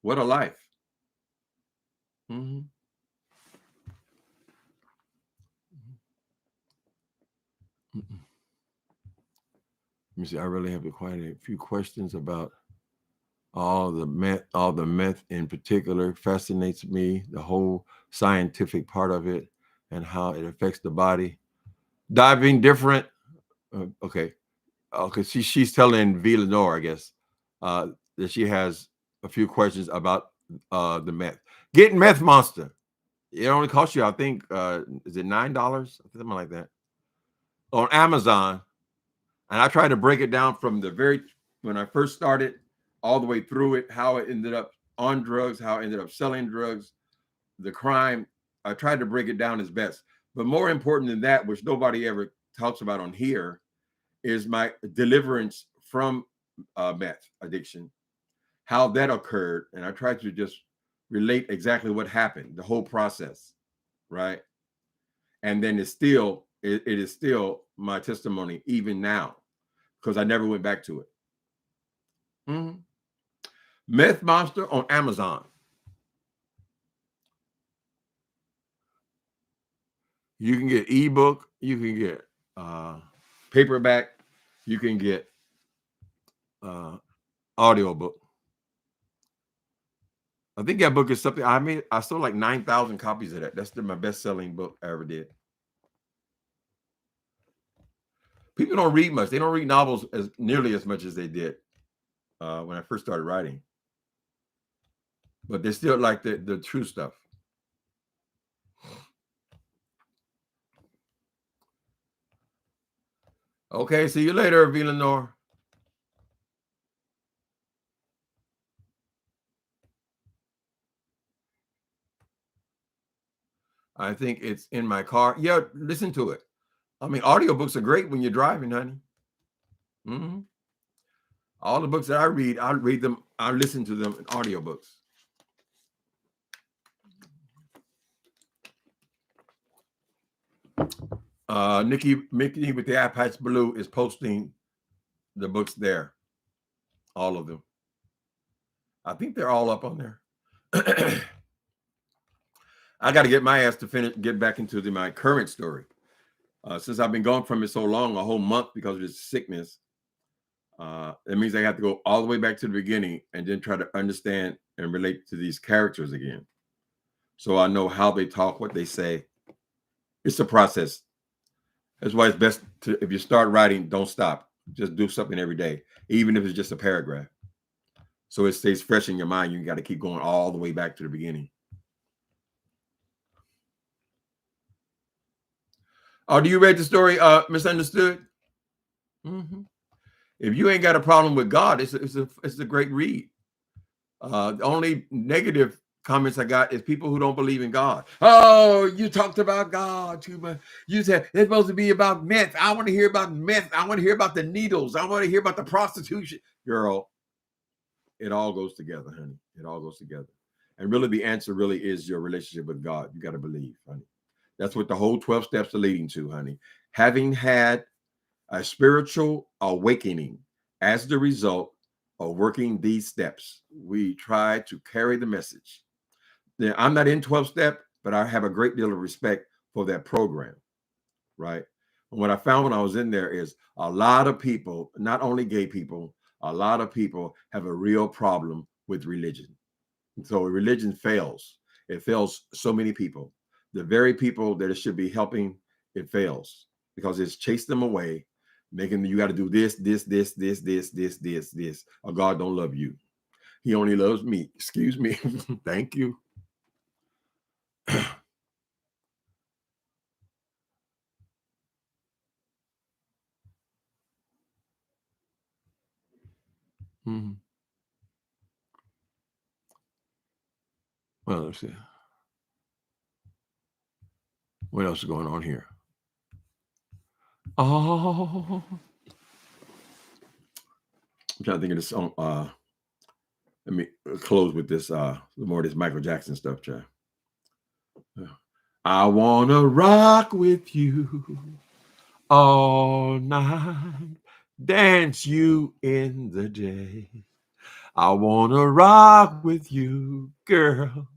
What a life. Mm-hmm. Let me see. I really have quite a few questions about all the meth in particular fascinates me, the whole scientific part of it and how it affects the body. Diving different. Okay. Okay. She's telling Villanor, I guess, that she has a few questions about the meth. Getting Meth Monster. It only costs you, I think, is it $9? Something like that. On Amazon. And I tried to break it down from when I first started all the way through it, how it ended up on drugs, how it ended up selling drugs, the crime. I tried to break it down as best. But more important than that, which nobody ever talks about on here, is my deliverance from meth addiction, how that occurred. And I tried to just relate exactly what happened, the whole process, right? And then it is still my testimony even now, because I never went back to it. Mm-hmm. Meth Monster on Amazon. You can get ebook, you can get paperback, you can get audiobook. I think that book is something I sold like 9,000 copies of that. That's my best-selling book I ever did. People don't read much. They don't read novels nearly as much as they did when I first started writing. But they still like the true stuff. Okay, see you later, Villanor. I think it's in my car. Yeah, listen to it. I mean, audiobooks are great when you're driving, honey. Mm-hmm. All the books that I read them, I listen to them in audiobooks. Mickey with the iPads Blue is posting the books there. All of them. I think they're all up on there. I got to get my ass to get back into my current story. Since I've been gone from it so long, a whole month because of this sickness, it means I have to go all the way back to the beginning and then try to understand and relate to these characters again. So I know how they talk, what they say. It's a process. That's why it's best if you start writing, don't stop. Just do something every day, even if it's just a paragraph. So it stays fresh in your mind. You got to keep going all the way back to the beginning. Oh, do you read the story, Misunderstood? Mm-hmm. If you ain't got a problem with God, it's a great read. The only negative comments I got is people who don't believe in God. Oh, you talked about God too much. You said it's supposed to be about meth. I want to hear about meth. I want to hear about the needles. I want to hear about the prostitution. Girl, it all goes together, honey. It all goes together. And really, the answer really is your relationship with God. You got to believe, honey. That's what the whole 12 steps are leading to, honey. Having had a spiritual awakening as the result of working these steps, we try to carry the message. Now, I'm not in 12 step, but I have a great deal of respect for that program, right? And what I found when I was in there is a lot of people, not only gay people, a lot of people have a real problem with religion. So religion fails. It fails so many people. The very people that it should be helping, it fails because it's chased them away, making you got to do this, or God don't love you. He only loves me. Excuse me. Thank you. Mm-hmm. Well, let's see. What else is going on here? Oh, I'm trying to think of this song. Let me close with this. More of this Michael Jackson stuff, Chad. I wanna rock with you all night, dance you in the day. I wanna rock with you, girl.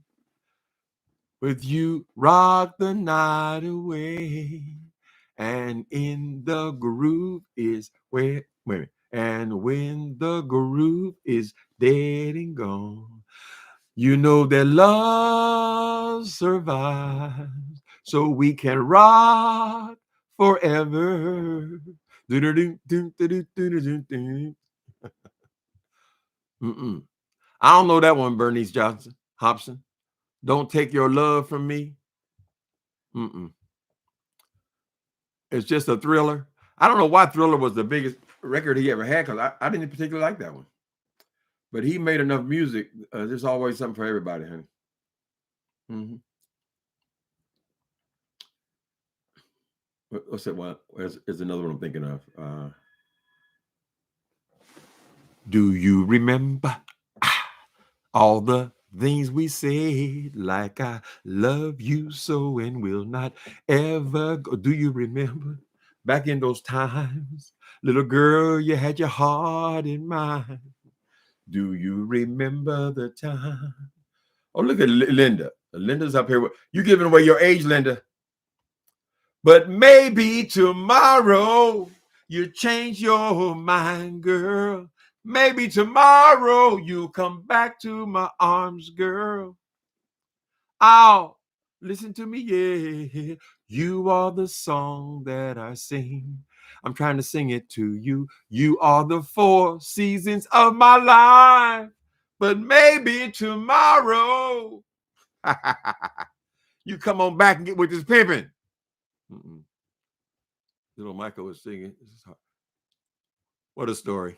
With you, rock the night away. And in the groove is wait a minute. And when the groove is dead and gone, you know that love survives, so we can rock forever. I don't know that one, Bernice Hobson. Don't take your love from me. It's just a Thriller. I don't know why Thriller was the biggest record he ever had, because I didn't particularly like that one. But he made enough music. There's always something for everybody, honey. What's that one? There's another one I'm thinking of. Do you remember all the things we said, like I love you so and will not ever go? Do you remember back in those times, little girl, you had your heart in mine? Do you remember the time? Oh, look at Linda. Linda's up here. You giving away your age, Linda. But maybe tomorrow you change your mind, girl. Maybe tomorrow you'll come back to my arms, girl. Oh, listen to me, yeah. You are the song that I sing. I'm trying to sing it to you. You are the 4 seasons of my life. But maybe tomorrow you come on back and get with this pimping. Little Michael was singing. What a story.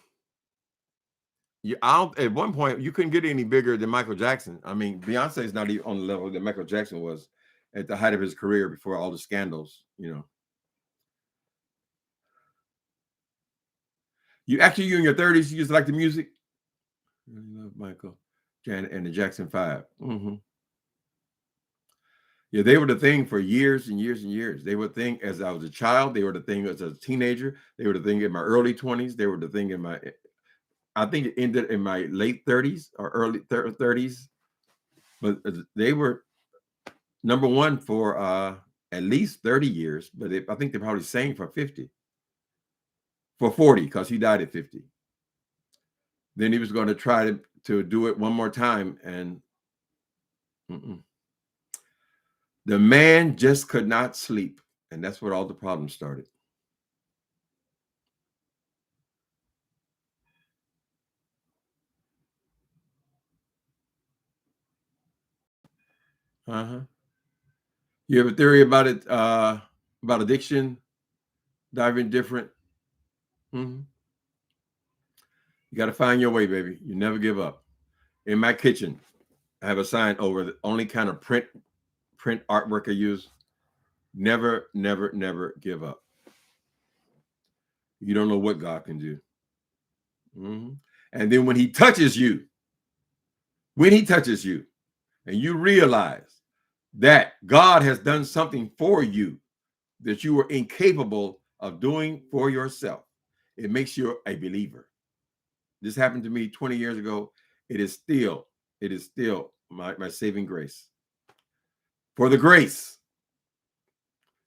At one point, you couldn't get any bigger than Michael Jackson. I mean, Beyonce is not even on the level that Michael Jackson was at the height of his career before all the scandals, you know. You in your 30s, you just like the music? I really love Michael, Janet, and the Jackson 5. Yeah, they were the thing for years and years and years. They were the thing as I was a child. They were the thing as a teenager. They were the thing in my early 20s. They were the thing in my, I think it ended in my late 30s or early 30s. But they were number one for at least 30 years. But I think they probably sang for 50. For 40, because he died at 50. Then he was going to try to do it one more time. And the man just could not sleep. And that's where all the problems started. You have a theory about it, about addiction, diving different? You got to find your way, baby. You never give up. In my kitchen, I have a sign over the only kind of print artwork I use. Never, never, never give up. You don't know what God can do. And then when he touches you, and you realize that God has done something for you that you were incapable of doing for yourself, it makes you a believer. This happened to me 20 years ago. It is still my saving grace. For the grace,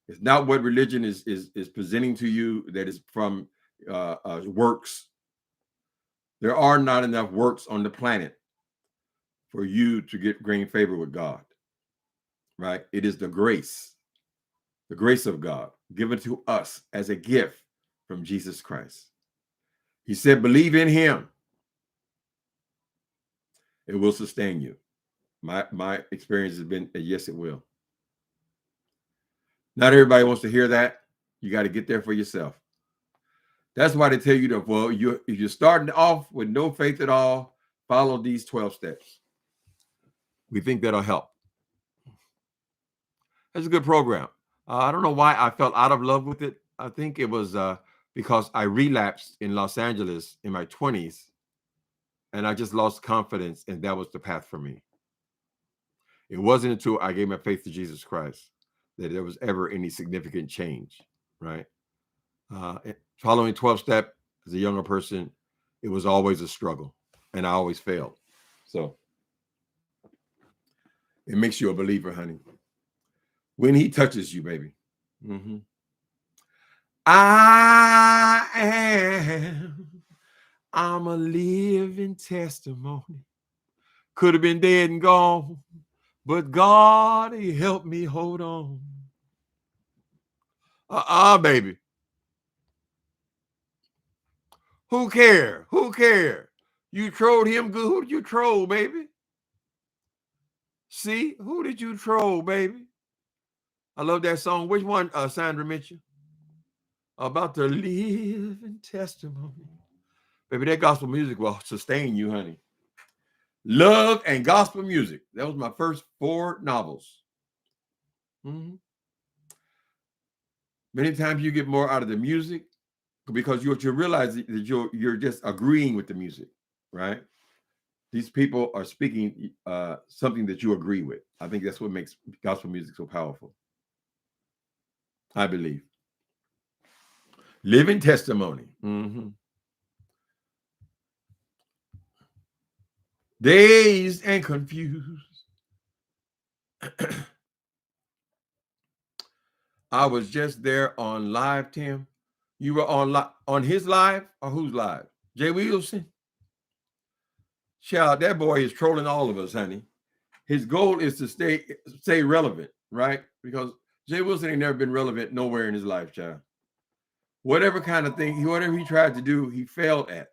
it's not what religion is presenting to you that is from works. There are not enough works on the planet for you to gain favor with God, right? It is the grace of God given to us as a gift from Jesus Christ. He said, believe in him. It will sustain you. My experience has been yes, it will. Not everybody wants to hear that. You got to get there for yourself. That's why they tell you that, well, if you're starting off with no faith at all, follow these 12 steps. We think that'll help. That's a good program. I don't know why I felt out of love with it. I think it was because I relapsed in Los Angeles in my 20s, and I just lost confidence, and that was the path for me. It wasn't until I gave my faith to Jesus Christ that there was ever any significant change, right? Following 12-step as a younger person, it was always a struggle, and I always failed. So it makes you a believer, honey. When he touches you, baby. I'm a living testimony. Could have been dead and gone, but God, he helped me hold on. Baby. Who care? Who care? You trolled him good. Who did you troll, baby? See, who did you troll, baby? I love that song. Which one, Sandra mentioned? About to live in testimony. Baby, that gospel music will sustain you, honey. Love and gospel music. That was my first 4 novels. Mm-hmm. Many times you get more out of the music because you realize that you're just agreeing with the music, right? These people are speaking something that you agree with. I think that's what makes gospel music so powerful. I believe. Living testimony. Mm-hmm. Dazed and confused. I was just there on live, Tim. You were on his live or whose live? Jay Wilson? Child, that boy is trolling all of us, honey. His goal is to stay relevant, right? Because Jay Wilson ain't never been relevant nowhere in his life, child. Whatever kind of thing, whatever he tried to do, he failed at.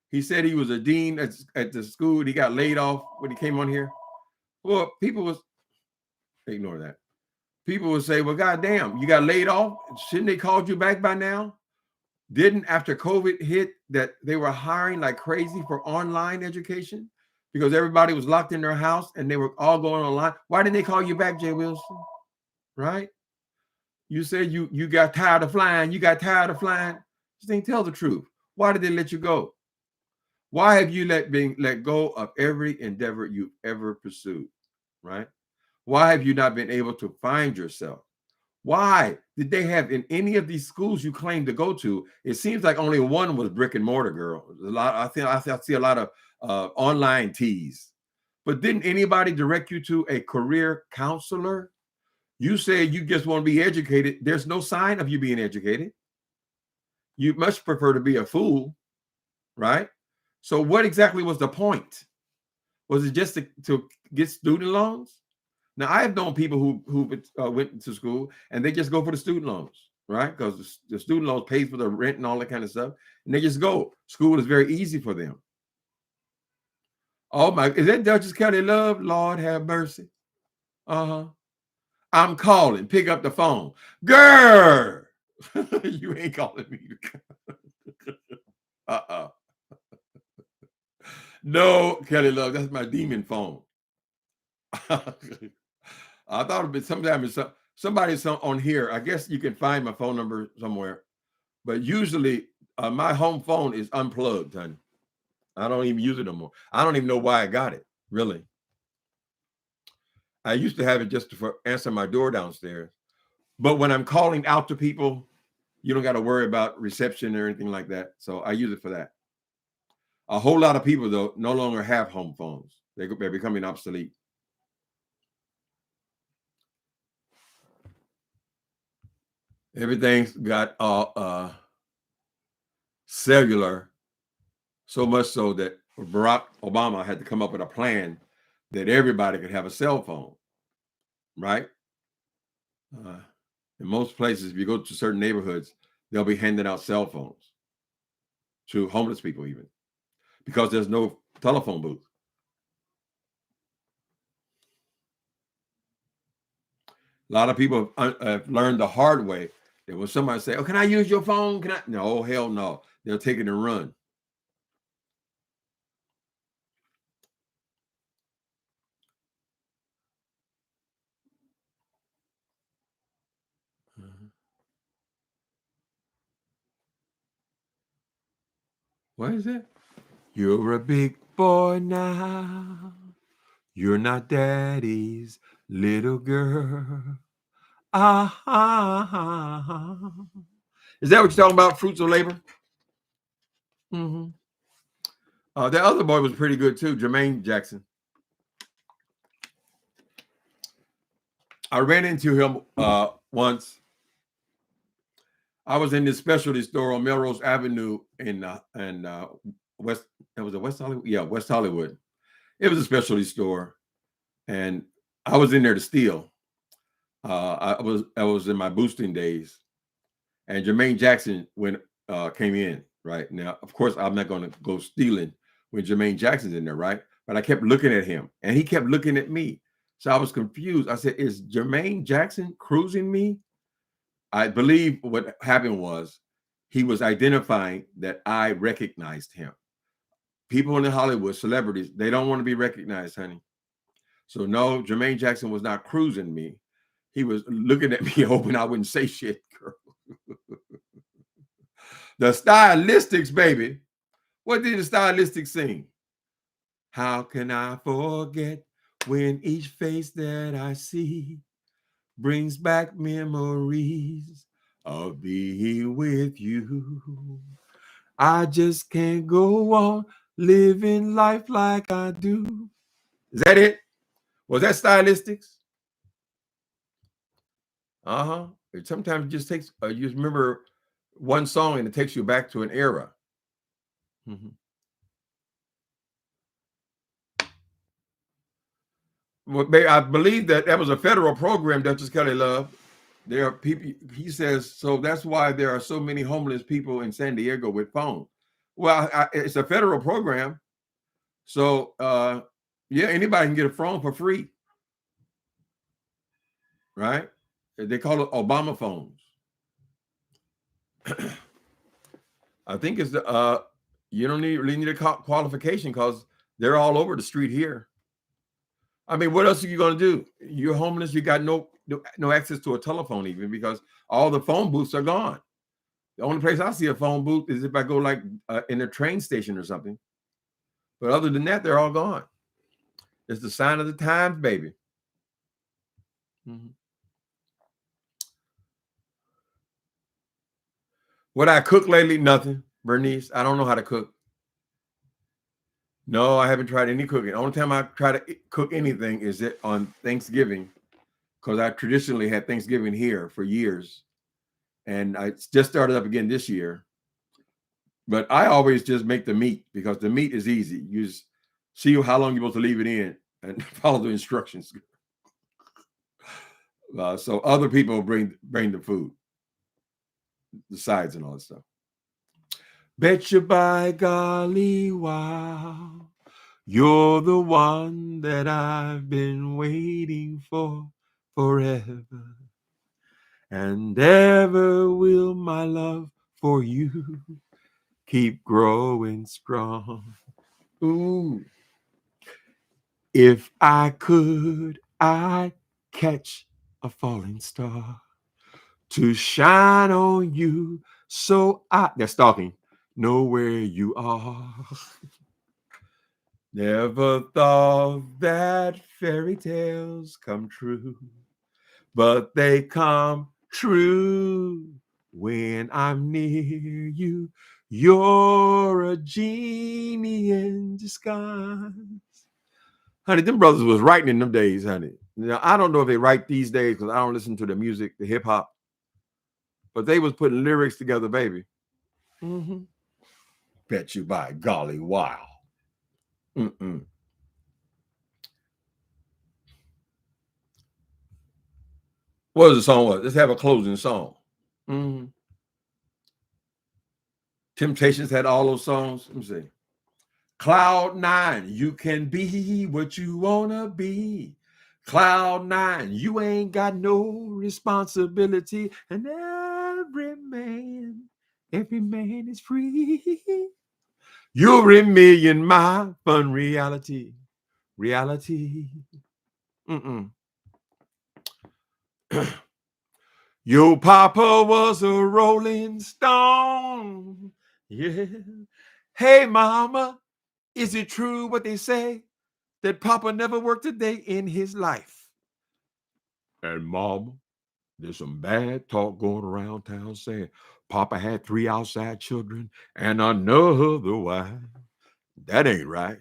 He said he was a dean at the school. He got laid off when he came on here. Well, ignore that. People would say, well, goddamn, you got laid off. Shouldn't they called you back by now? Didn't after COVID hit that they were hiring like crazy for online education because everybody was locked in their house and they were all going online? Why didn't they call you back, Jay Wilson? Right? You said you got tired of flying. You got tired of flying. Just ain't tell the truth. Why did they let you go? Why have you let go of every endeavor you've ever pursued? Right? Why have you not been able to find yourself? Why did they have in any of these schools you claim to go to? It seems like only one was brick and mortar, girl. I see a lot of online teas. But didn't anybody direct you to a career counselor? You say you just want to be educated. There's no sign of you being educated. You much prefer to be a fool, right? So what exactly was the point? Was it just to get student loans? Now, I have known people who went to school and they just go for the student loans, right? Because the student loans pays for the rent and all that kind of stuff. And they just go. School is very easy for them. Oh, my. Is that Dutchess County Love? Lord have mercy. Uh-huh. I'm calling. Pick up the phone. Girl, you ain't calling me. No, Kelly Love, that's my demon phone. I thought it'd be sometimes somebody's on here. I guess you can find my phone number somewhere, but usually my home phone is unplugged, honey. I don't even use it no more. I don't even know why I got it, really. I used to have it just to answer my door downstairs. But when I'm calling out to people, you don't got to worry about reception or anything like that. So I use it for that. A whole lot of people, though, no longer have home phones. They're becoming obsolete. Everything's got cellular, so much so that Barack Obama had to come up with a plan that everybody could have a cell phone, right? In most places, if you go to certain neighborhoods, they'll be handing out cell phones to homeless people even because there's no telephone booth. A lot of people have learned the hard way that when somebody say, oh, can I use your phone? Can I? No, hell no. They'll take it and run. What is it? You're a big boy now. You're not daddy's little girl. Ah. Is that what you're talking about? Fruits of labor? Mm-hmm. That other boy was pretty good too, Jermaine Jackson. I ran into him once. I was in this specialty store on Melrose Avenue in West. It was a West Hollywood. Yeah, West Hollywood. It was a specialty store, and I was in there to steal. I was in my boosting days, and Jermaine Jackson came in. right? Now, of course, I'm not going to go stealing when Jermaine Jackson's in there, right? But I kept looking at him and he kept looking at me. So I was confused. I said, is Jermaine Jackson cruising me? I believe what happened was he was identifying that I recognized him. People in Hollywood, celebrities, they don't want to be recognized, honey. So no, Jermaine Jackson was not cruising me. He was looking at me, hoping I wouldn't say shit, girl. The Stylistics, baby. What did the Stylistics sing? How can I forget when each face that I see brings back memories of being with you? I just can't go on living life like I do. Is that it? Was that Stylistics? Uh-huh. It sometimes just takes, you remember one song and it takes you back to an era. Mm-hmm. Well, I believe that was a federal program, Duchess Kelly Love. There are people, he says, so that's why there are so many homeless people in San Diego with phones. Well, it's a federal program. So, yeah, anybody can get a phone for free. Right? They call it Obama phones. I think it's the, you don't really need a qualification because they're all over the street here. I mean, what else are you going to do? You're homeless. You got no access to a telephone even because all the phone booths are gone. The only place I see a phone booth is if I go like in a train station or something. But other than that, they're all gone. It's the sign of the times, baby. Mm-hmm. What I cook lately? Nothing, Bernice. I don't know how to cook. No, I haven't tried any cooking. The only time I try to cook anything is on Thanksgiving, because I traditionally had Thanksgiving here for years. And I just started up again this year. But I always just make the meat because the meat is easy. You just see how long you're supposed to leave it in and follow the instructions. So other people bring the food, the sides and all that stuff. Bet you by golly, wow, you're the one that I've been waiting for forever. And ever will my love for you keep growing strong. Ooh. If I could, I'd catch a falling star to shine on you so they're stalking, know where you are. Never thought that fairy tales come true, but they come true when I'm near you. You're a genie in disguise. Honey, them brothers was writing in them days, honey. Now, I don't know if they write these days because I don't listen to the music, the hip hop, but they was putting lyrics together, baby. Mm-hmm. Bet you by golly, wow. Mm-mm. What was the song? Let's have a closing song. Mm-hmm. Temptations had all those songs. Let me see. Cloud 9, you can be what you wanna be. Cloud 9, you ain't got no responsibility, and every man is free. You're a million my fun reality. Mm-mm. Your papa was a rolling stone. Yeah. Hey, mama, is it true what they say? That Papa never worked a day in his life. And Mama, there's some bad talk going around town saying Papa had 3 outside children and another wife. That ain't right.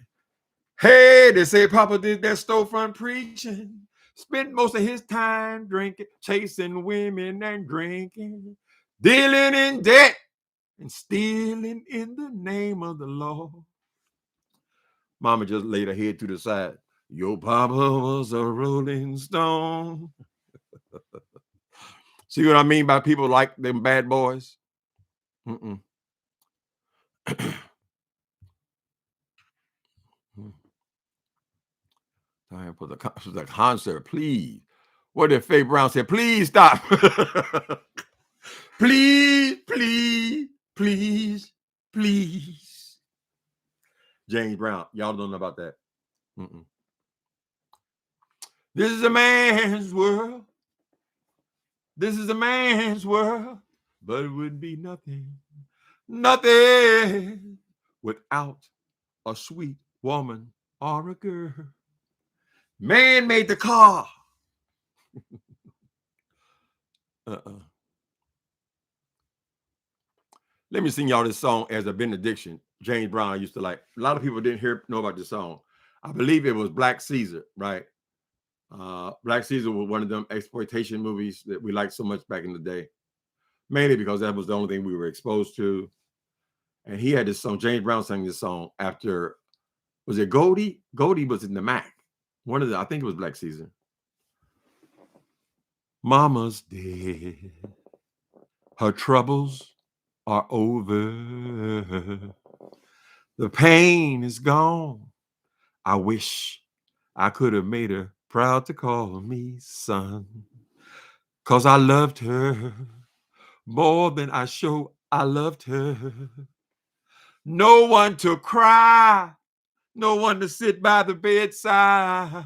Hey, they say Papa did that storefront preaching, spent most of his time drinking, chasing women and drinking, dealing in debt and stealing in the name of the Lord. Mama just laid her head to the side. Your papa was a rolling stone. See what I mean by people like them bad boys? Mm-mm. Time for the concert, please. What did Faye Brown say? Please stop. Please, please, please, please. James Brown. Y'all don't know about that. Mm-mm. This is a man's world. This is a man's world. But it would be nothing, nothing without a sweet woman or a girl. Man made the car. Let me sing y'all this song as a benediction. James Brown used to like. A lot of people didn't know about this song. I believe it was Black Caesar, right? Black Caesar was one of them exploitation movies that we liked so much back in the day. Mainly because that was the only thing we were exposed to. And he had this song. James Brown sang this song after, was it Goldie? Goldie was in the Mac. I think it was Black Caesar. Mama's dead. Her troubles are over. The pain is gone. I wish I could have made her proud to call me son. 'Cause I loved her more than I loved her. No one to cry. No one to sit by the bedside.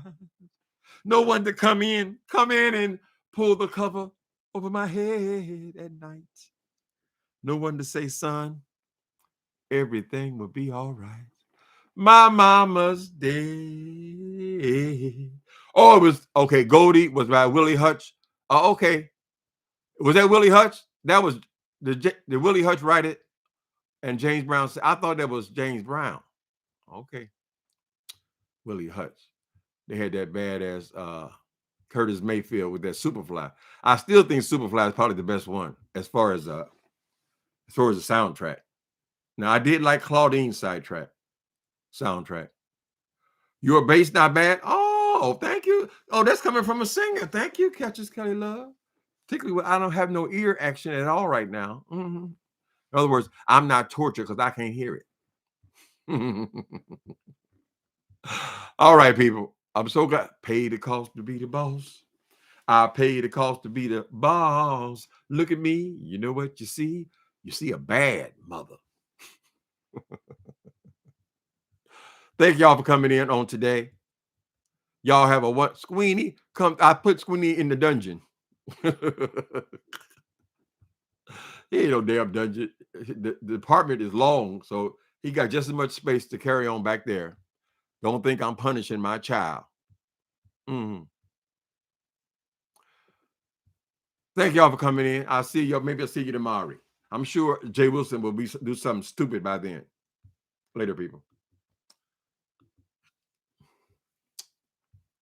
No one to come in and pull the cover over my head at night. No one to say, son, everything will be all right. My mama's dead. Oh, it was, okay, Goldie was by Willie Hutch. Oh, okay. Was that Willie Hutch? That was, did Willie Hutch write it? And James Brown said, I thought that was James Brown. Okay. Willie Hutch. They had that badass Curtis Mayfield with that Superfly. I still think Superfly is probably the best one as far as the soundtrack. Now, I did like Claudine's soundtrack. Your bass not bad. Oh, thank you. Oh, that's coming from a singer. Thank you, Catches Kelly Love. Particularly when I don't have no ear action at all right now. Mm-hmm. In other words, I'm not tortured because I can't hear it. All right, people. I'm so glad. Pay the cost to be the boss. I pay the cost to be the boss. Look at me. You know what you see? You see a bad mother. Thank y'all for coming in on today. Y'all have a what? Squeenie? Come. I put Squeenie in the dungeon. He ain't no damn dungeon. The apartment is long, so he got just as much space to carry on back there. Don't think I'm punishing my child. Mm-hmm. Thank y'all for coming in. I'll see you. Maybe I'll see you tomorrow. I'm sure Jay Wilson will do something stupid by then. Later, people.